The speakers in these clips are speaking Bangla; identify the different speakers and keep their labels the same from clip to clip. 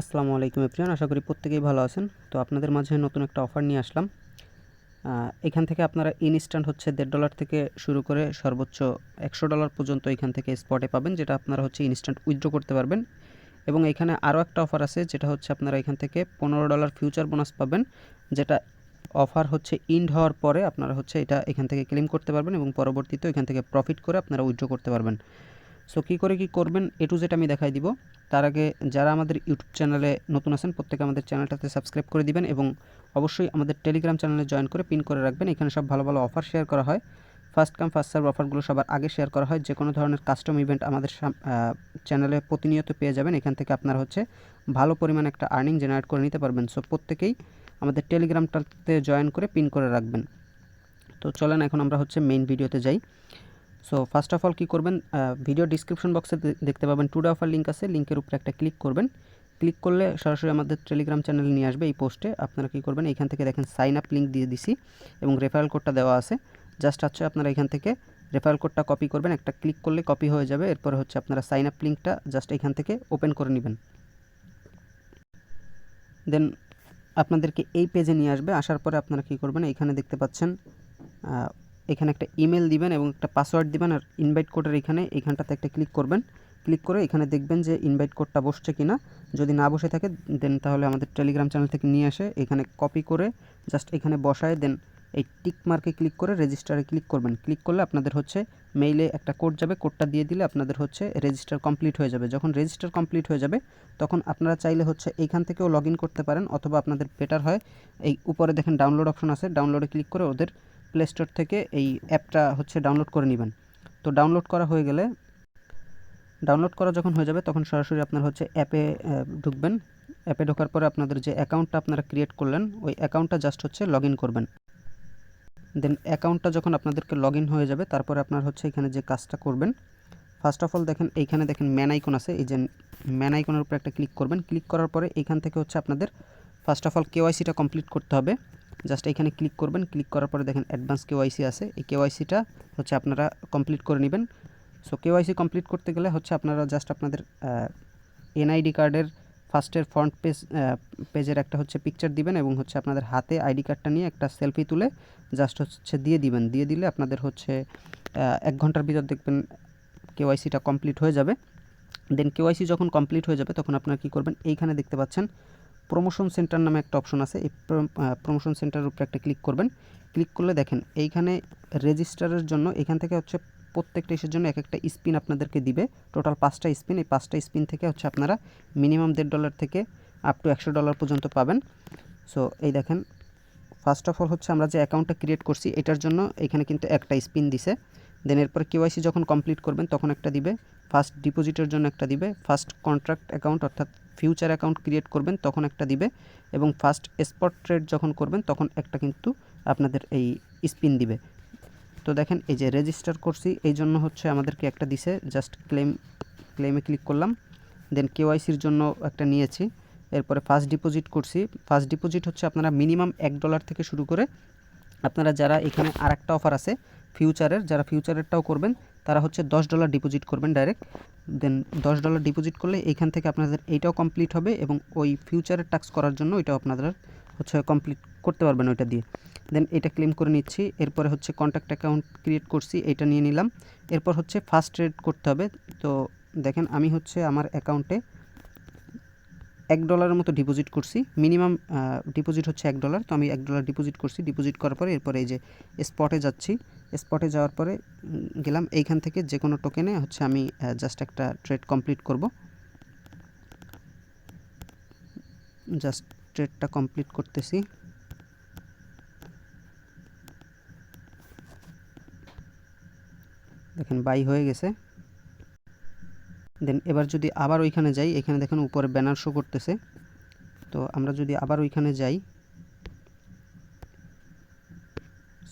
Speaker 1: আসসালামু আলাইকুম এভরিওয়ান, আশা করি প্রত্যেকেই ভালো আছেন। তো আপনাদের মাঝে নতুন একটা অফার নিয়ে আসলাম। এখান থেকে আপনারা ইনস্ট্যান্ট হচ্ছে $1.5 থেকে শুরু করে সর্বোচ্চ $100 পর্যন্ত এখান থেকে স্পটে পাবেন, যেটা আপনারা হচ্ছে ইনস্ট্যান্ট উইথড্র করতে পারবেন। এবং এখানে আরও একটা অফার আছে, যেটা হচ্ছে আপনারা এখান থেকে $15 ফিউচার বোনাস পাবেন, যেটা অফার হচ্ছে ইন্ড হওয়ার পরে আপনারা হচ্ছে এটা এখান থেকে ক্লেম করতে পারবেন এবং পরবর্তীতে এখান থেকে প্রফিট করে আপনারা উইথড্র করতে পারবেন। সো কী করে কী করবেন এ টু জেড আমি দেখাই দিব। তার আগে যারা আমাদের ইউটিউব চ্যানেলে নতুন আছেন প্রত্যেকে আমাদের চ্যানেলটাতে সাবস্ক্রাইব করে দিবেন এবং অবশ্যই আমাদের টেলিগ্রাম চ্যানেলে জয়েন করে পিন করে রাখবেন। এখানে সব ভালো ভালো অফার শেয়ার করা হয়। ফার্স্ট কাম ফার্স্ট সার্ভ অফারগুলো সবার আগে শেয়ার করা হয়। যে কোনো ধরনের কাস্টম ইভেন্ট আমাদের চ্যানেলে প্রতিনিয়ত পেয়ে যাবেন। এখান থেকে আপনারা হচ্ছে ভালো পরিমাণ একটা আর্নিং জেনারেট করে নিতে পারবেন। সো প্রত্যেকেই আমাদের টেলিগ্রামটাতে জয়েন করে পিন করে রাখবেন। তো চলেন এখন আমরা হচ্ছে মেইন ভিডিওতে যাই। সো ফার্স্ট অফ অল কী করবেন, ভিডিও ডিসক্রিপশন বক্সে দেখতে পাবেন টুডে অফার লিঙ্ক আছে, লিঙ্কের উপরে একটা ক্লিক করবেন। ক্লিক করলে সরাসরি আমাদের টেলিগ্রাম চ্যানেলে নিয়ে আসবে। এই পোস্টে আপনারা কী করবেন, এখান থেকে দেখেন সাইন আপ লিঙ্ক দিয়ে দিছি এবং রেফারেল কোডটা দেওয়া আছে। জাস্ট হচ্ছে আপনারা এখান থেকে রেফারেল কোডটা কপি করবেন, একটা ক্লিক করলে কপি হয়ে যাবে। এরপরে হচ্ছে আপনারা সাইন আপ লিঙ্কটা জাস্ট এখান থেকে ওপেন করে নেবেন। দেন আপনাদেরকে এই পেজে নিয়ে আসবে। আসার পরে আপনারা কী করবেন, এখানে দেখতে পাচ্ছেন এখানে একটা ইমেল দিবেন এবং একটা পাসওয়ার্ড দিবেন, আর ইনভাইট কোডের এইখানটাতে একটা ক্লিক করবেন। ক্লিক করে এখানে দেখবেন যে ইনভাইট কোডটা বসছে কিনা। যদি না বসে থাকে দেন তাহলে আমাদের টেলিগ্রাম চ্যানেল থেকে নিয়ে আসে এখানে কপি করে জাস্ট এখানে বসায় দেন এই টিক মার্কে ক্লিক করে রেজিস্টারে ক্লিক করবেন। ক্লিক করলে আপনাদের হচ্ছে মেইলে একটা কোড যাবে, কোডটা দিয়ে দিলে আপনাদের হচ্ছে রেজিস্টার কমপ্লিট হয়ে যাবে। যখন রেজিস্টার কমপ্লিট হয়ে যাবে তখন আপনারা চাইলে হচ্ছে এইখান থেকেও লগ ইন করতে পারেন, অথবা আপনাদের বেটার হয় এই উপরে দেখেন ডাউনলোড অপশন আছে, ডাউনলোডে ক্লিক করে ওদের প্লে স্টোর থেকে এই অ্যাপটা হচ্ছে ডাউনলোড করে নেবেন। তো ডাউনলোড করা হয়ে গেলে, ডাউনলোড করা যখন হয়ে যাবে তখন সরাসরি আপনার হচ্ছে অ্যাপে ঢুকবেন। অ্যাপে ঢোকার পরে আপনাদের যে অ্যাকাউন্টটা আপনারা ক্রিয়েট করলেন ওই অ্যাকাউন্টটা জাস্ট হচ্ছে লগ ইন করবেন। দেন অ্যাকাউন্টটা যখন আপনাদেরকে লগ ইন হয়ে যাবে তারপরে আপনার হচ্ছে এখানে যে কাজটা করবেন, ফার্স্ট অফ অল দেখেন এইখানে দেখেন ম্যান আইকন আছে, এই যে ম্যান আইকনের উপরে একটা ক্লিক করবেন। ক্লিক করার পরে এইখান থেকে হচ্ছে আপনাদের ফার্স্ট অফ অল কেওয়াইসিটা কমপ্লিট করতে হবে। জাস্ট এখানে ক্লিক করবেন। ক্লিক করার পরে দেখেন অ্যাডভান্স কেওয়াইসি আছে, এই কেওয়াইসিটা হচ্ছে আপনারা কমপ্লিট করে নেবেন। সো কেওয়াইসি কমপ্লিট করতে গেলে হচ্ছে আপনারা জাস্ট আপনাদের এনআইডি কার্ডের ফার্স্টের ফ্রন্ট পেজের একটা হচ্ছে পিকচার দিবেন এবং হচ্ছে আপনাদের হাতে আইডি কার্ডটা নিয়ে একটা সেলফি তুলে জাস্ট হচ্ছে দিয়ে দিবেন। দিয়ে দিলে আপনাদের হচ্ছে 1 ঘন্টার ভিতর দেখবেন কেওয়াইসিটা কমপ্লিট হয়ে যাবে। দেন কেওয়াইসি যখন কমপ্লিট হয়ে যাবে তখন আপনারা কী করবেন, এইখানে দেখতে পাচ্ছেন প্রমোশন সেন্টার নামে একটা অপশন আছে, এই প্রমোশন সেন্টারের উপরে একটা ক্লিক করবেন। ক্লিক করলে দেখেন এইখানে রেজিস্টারের জন্য এখান থেকে হচ্ছে প্রত্যেকটা ইসের জন্য এক একটা স্পিন আপনাদেরকে দিবে, টোটাল 5টা স্পিন। এই 5টা স্পিন থেকে হচ্ছে আপনারা মিনিমাম $1.5 থেকে আপ টু $100 পর্যন্ত পাবেন। সো এই দেখেন ফার্স্ট অফ অল হচ্ছে আমরা যে অ্যাকাউন্টটা ক্রিয়েট করছি এটার জন্য এখানে কিন্তু একটা স্পিন দিছে। দেন এরপরে কেওয়াইসি যখন কমপ্লিট করবেন তখন একটা দিবে, ফার্স্ট ডিপোজিটের জন্য একটা দিবে, ফার্স্ট কন্ট্রাক্ট অ্যাকাউন্ট অর্থাৎ ফিউচার অ্যাকাউন্ট ক্রিয়েট করবেন তখন একটা দিবে, এবং ফার্স্ট স্পট ট্রেড যখন করবেন তখন একটা কিন্তু আপনাদের এই স্পিন দিবে। তো দেখেন এই যে রেজিস্টার করছি এই জন্য হচ্ছে আমাদেরকে একটা দিছে, জাস্ট ক্লেমে ক্লিক করলাম। দেন কেওয়াইসির জন্য একটা নিয়েছি। এরপরে ফার্স্ট ডিপোজিট করছি। ফার্স্ট ডিপোজিট হচ্ছে আপনারা মিনিমাম $1 থেকে শুরু করে আপনারা যারা এখানে আরেকটা অফার আছে ফিউচারের, যারা ফিউচারেরটাও করবেন তারা হচ্ছে $10 ডিপোজিট করবেন ডাইরেক্ট। দেন $10 ডিপোজিট করলে এইখান থেকে আপনাদের এইটাও কমপ্লিট হবে এবং ওই ফিউচারের টাস্ক করার জন্য ওইটাও আপনারা হচ্ছে কমপ্লিট করতে পারবেন ওইটা দিয়ে। দেন এটা ক্লেম করে নিচ্ছি। এরপরে হচ্ছে কন্ট্যাক্ট অ্যাকাউন্ট ক্রিয়েট করছি, এটা নিয়ে নিলাম। এরপর হচ্ছে ফার্স্ট ট্রেড করতে হবে। তো দেখেন আমি হচ্ছে আমার অ্যাকাউন্টে $1 মতো ডিপোজিট করছি, মিনিমাম ডিপোজিট হচ্ছে $1। তো আমি $1 ডিপোজিট করছি। ডিপোজিট করার পরে এরপরে এই যে স্পটে যাচ্ছি, স্পটে যাওয়ার পরে গেলাম, এইখান থেকে যে কোনো টোকেনে হচ্ছে আমি জাস্ট একটা ট্রেড কমপ্লিট করব। জাস্ট ট্রেডটা কমপ্লিট করতেছি। দেখেন বাই হয়ে গেছে। দেন এবার যদি আবার ওইখানে যাই, এখানে দেখেন উপরে ব্যানার শো করতেছে। তো আমরা যদি আবার ওইখানে যাই,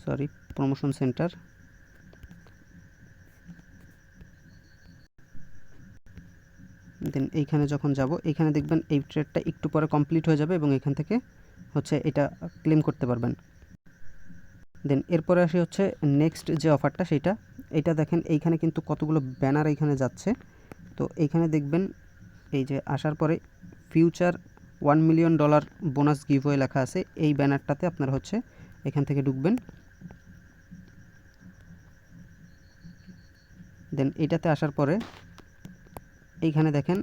Speaker 1: সরি প্রমোশন সেন্টার, দেন এইখানে যখন যাব এইখানে দেখবেন এই ট্রেডটা একটু পরে কমপ্লিট হয়ে যাবে এবং এখান থেকে হচ্ছে এটা ক্লেম করতে পারবেন। দেন এরপরে আসি হচ্ছে নেক্সট যে অফারটা সেইটা, এটা দেখেন এইখানে কিন্তু কতগুলো ব্যানার এইখানে যাচ্ছে। তো এইখানে দেখবেন এই যে আসার পরে ফিউচার $1 মিলিয়ন বোনাস গিভওয়ে লেখা আছে, এই ব্যানারটাতে আপনারা হচ্ছে এখান থেকে ঢুকবেন। দেন এটাতে আসার পরে এইখানে দেখেন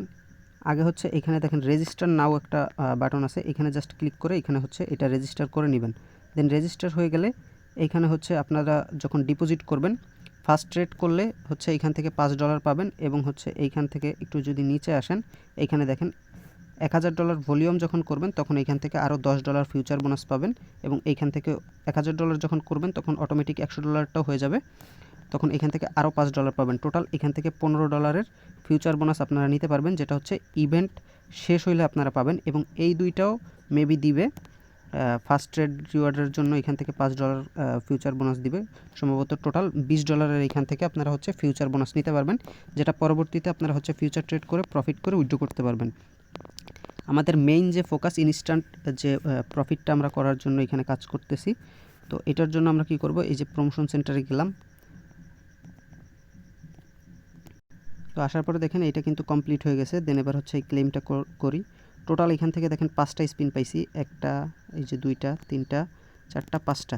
Speaker 1: আগে হচ্ছে এখানে দেখেন রেজিস্টার নাও একটা বাটন আছে, এখানে জাস্ট ক্লিক করে এখানে হচ্ছে এটা রেজিস্টার করে নেবেন। দেন রেজিস্টার হয়ে গেলে এইখানে হচ্ছে আপনারা যখন ডিপোজিট করবেন, ফার্স্ট ট্রেড করলে হচ্ছে এইখান থেকে $5 পাবেন, এবং হচ্ছে এইখান থেকে একটু যদি নিচে আসেন এইখানে দেখেন $1000 ভলিউম যখন করবেন তখন এইখান থেকে আরও $10 ফিউচার বোনাস পাবেন, এবং এইখান থেকে $1000 যখন করবেন তখন অটোমেটিক $100টাও হয়ে যাবে, তখন এখান থেকে আরও $5 পাবেন। টোটাল এখান থেকে $15 ফিউচার বোনাস আপনারা নিতে পারবেন, যেটা হচ্ছে ইভেন্ট শেষ হইলে আপনারা পাবেন, এবং এই দুইটাও মেবি দিবে ফার্স্ট ট্রেড রিওয়ার্ডের জন্য এখান থেকে $5 ফিউচার বোনাস দিবে, সম্ভবত টোটাল $20 এখান থেকে আপনারা হচ্ছে ফিউচার বোনাস নিতে পারবেন, যেটা পরবর্তীতে আপনারা হচ্ছে ফিউচার ট্রেড করে প্রফিট করে উইথড্র করতে পারবেন। আমাদের মেইন যে ফোকাস ইনস্ট্যান্ট যে প্রফিটটা আমরা করার জন্য এখানে কাজ করতেছি, তো এটার জন্য আমরা কি করব, এই যে প্রমোশন সেন্টারে গেলাম, তো আসার পরে দেখেন এটা কিন্তু কমপ্লিট হয়ে গেছে। দেন এবার হচ্ছে এই ক্লেমটা করি। টোটাল এখান থেকে দেখেন 5টা স্পিন পাইছি, একটা, এই যে 2টা, 3টা, 4টা, 5টা,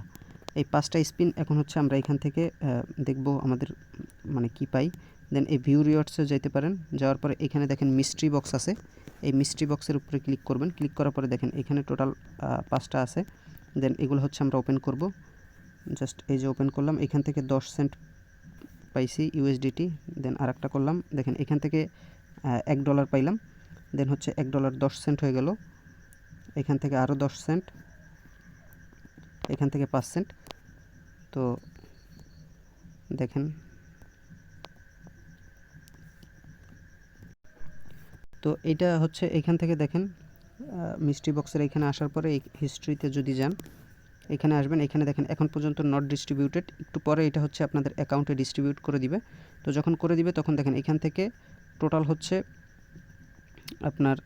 Speaker 1: এই 5টা স্পিন এখন হচ্ছে আমরা এখান থেকে দেখব আমাদের মানে কি পাই। দেন এই ভিউ রিওয়ার্ডসে যাইতে পারেন, যাওয়ার পরে এখানে দেখেন মিস্ট্রি বক্স আছে, এই মিস্ট্রি বক্সের উপরে ক্লিক করবেন। ক্লিক করার পরে দেখেন এখানে টোটাল 5টা আছে। দেন এগুলো হচ্ছে আমরা ওপেন করব, জাস্ট এই যে ওপেন করলাম, এখান থেকে 10 সেন্ট পাইছি ইউএসডিটি। দেন আরেকটা করলাম, দেখেন এখান থেকে $1 পাইলাম। দেন হচ্ছে $1 10 সেন্ট হয়ে গেল, এখান থেকে আরও 10 সেন্ট, এখান থেকে 5 সেন্ট। তো দেখেন, তো এটা হচ্ছে এখান থেকে দেখেন মিস্ট্রি বক্সের এখানে আসার পরে এই হিস্ট্রিতে যদি যান, এখানে আসবেন, এখানে দেখেন এখন পর্যন্ত নট ডিস্ট্রিবিউটেড, একটু পরে এটা হচ্ছে আপনাদের অ্যাকাউন্টে ডিস্ট্রিবিউট করে দিবে। তো যখন করে দিবে তখন দেখেন এখান থেকে টোটাল হচ্ছে আপনার,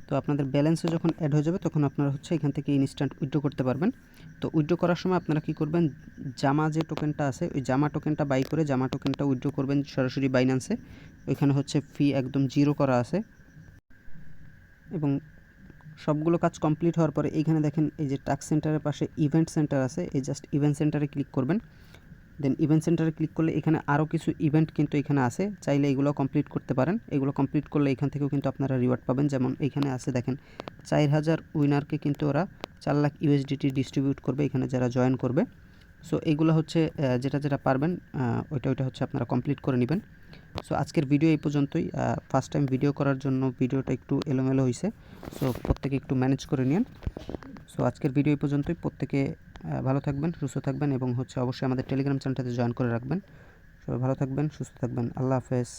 Speaker 1: তো আপনাদের ব্যালেন্সে যখন অ্যাড হয়ে যাবে তখন আপনারা হচ্ছে এখান থেকে ইনস্ট্যান্ট উইথড্র করতে পারবেন। তো উইথড্র করার সময় আপনারা কি করবেন, জামা যে টোকেনটা আছে ওই জামা টোকেনটা বাই করে জামা টোকেনটা উইথড্র করবেন সরাসরি বাইন্যান্সে, ওইখানে হচ্ছে ফি একদম 0 করা আছে। এবং সবগুলো কাজ কমপ্লিট হওয়ার পরে এইখানে দেখেন এই যে টাস্ক সেন্টারের পাশে ইভেন্ট সেন্টার আছে, এই জাস্ট ইভেন্ট সেন্টারে ক্লিক করবেন। দেন ইভেন্ট সেন্টারে ক্লিক করলে এখানে আরও কিছু ইভেন্ট কিন্তু এখানে আছে, চাইলে এগুলো কমপ্লিট করতে পারেন। এগুলো কমপ্লিট করলে এখান থেকেও কিন্তু আপনারা রিওয়ার্ড পাবেন, যেমন এইখানে আছে দেখেন 4000 উইনারকে কিন্তু ওরা 4 লাখ ইউএসডিটি ডিস্ট্রিবিউট করবে এখানে যারা জয়েন করবে। সো এগুলো হচ্ছে যেটা যেটা পারবেন ওইটা হচ্ছে আপনারা কমপ্লিট করে নেবেন। সো আজকের ভিডিও এই পর্যন্তই। ফার্স্ট টাইম ভিডিও করার জন্য ভিডিওটা একটু এলোমেলো হয়েছে, সো প্রত্যেকে একটু ম্যানেজ করে নিন। সো আজকের ভিডিও এই পর্যন্তই। প্রত্যেকে ভালো থাকবেন, সুস্থ থাকবেন, এবং হচ্ছে অবশ্যই আমাদের টেলিগ্রাম চ্যানেলটাতে জয়েন করে রাখবেন। সবাই ভালো থাকবেন, সুস্থ থাকবেন। আল্লাহ হাফেজ।